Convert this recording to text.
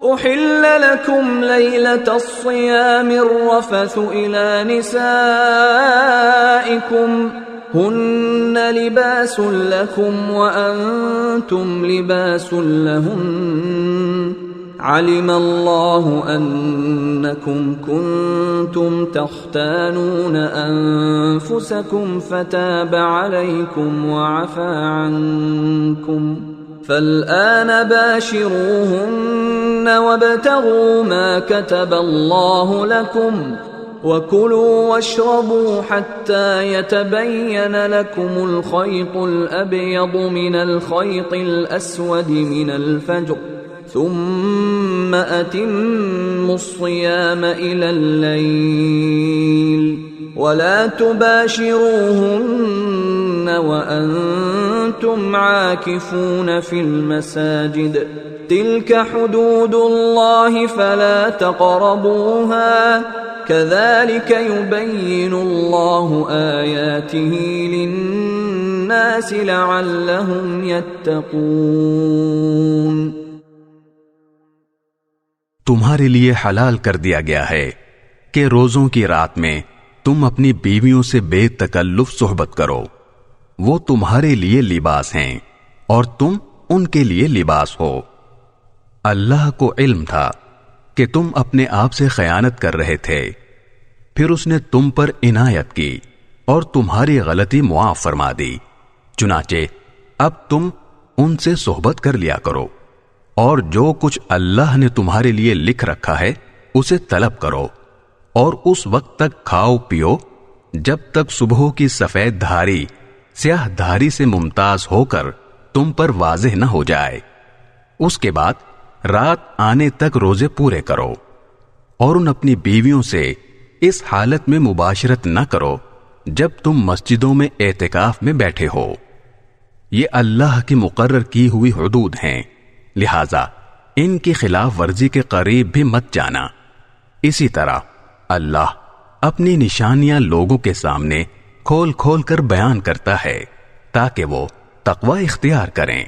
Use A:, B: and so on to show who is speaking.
A: أحل لكم ليلة الصيام الرفث إلى نسائكم هن لباس لكم وأنتم لباس لهن علم الله أنكم كنتم تختانون أنفسكم فتاب عليكم وعفى عنكم فالآن باشروهن وابتغوا ما كتب الله لكم وكلوا واشربوا حتى يتبين لكم الخيط الأبيض من الخيط الأسود من الفجر ثم أتموا الصيام إلى الليل ولا تباشروهن وأنتم عاكفون في المساجد تلك حدود الله فلا تقربوها كذلك يبين الله آياته للناس لعلهم يتقون۔
B: تمہارے لیے حلال کر دیا گیا ہے کہ روزوں کی رات میں تم اپنی بیویوں سے بے تکلف صحبت کرو، وہ تمہارے لیے لباس ہیں اور تم ان کے لیے لباس ہو۔ اللہ کو علم تھا کہ تم اپنے آپ سے خیانت کر رہے تھے، پھر اس نے تم پر عنایت کی اور تمہاری غلطی معاف فرما دی، چنانچہ اب تم ان سے صحبت کر لیا کرو، اور جو کچھ اللہ نے تمہارے لیے لکھ رکھا ہے اسے طلب کرو، اور اس وقت تک کھاؤ پیو جب تک صبح کی سفید دھاری سیاہ دھاری سے ممتاز ہو کر تم پر واضح نہ ہو جائے، اس کے بعد رات آنے تک روزے پورے کرو، اور ان اپنی بیویوں سے اس حالت میں مباشرت نہ کرو جب تم مسجدوں میں اعتکاف میں بیٹھے ہو، یہ اللہ کی مقرر کی ہوئی حدود ہیں، لہذا ان کی خلاف ورزی کے قریب بھی مت جانا۔ اسی طرح اللہ اپنی نشانیاں لوگوں کے سامنے کھول کھول کر بیان کرتا ہے تاکہ وہ تقوی اختیار کریں۔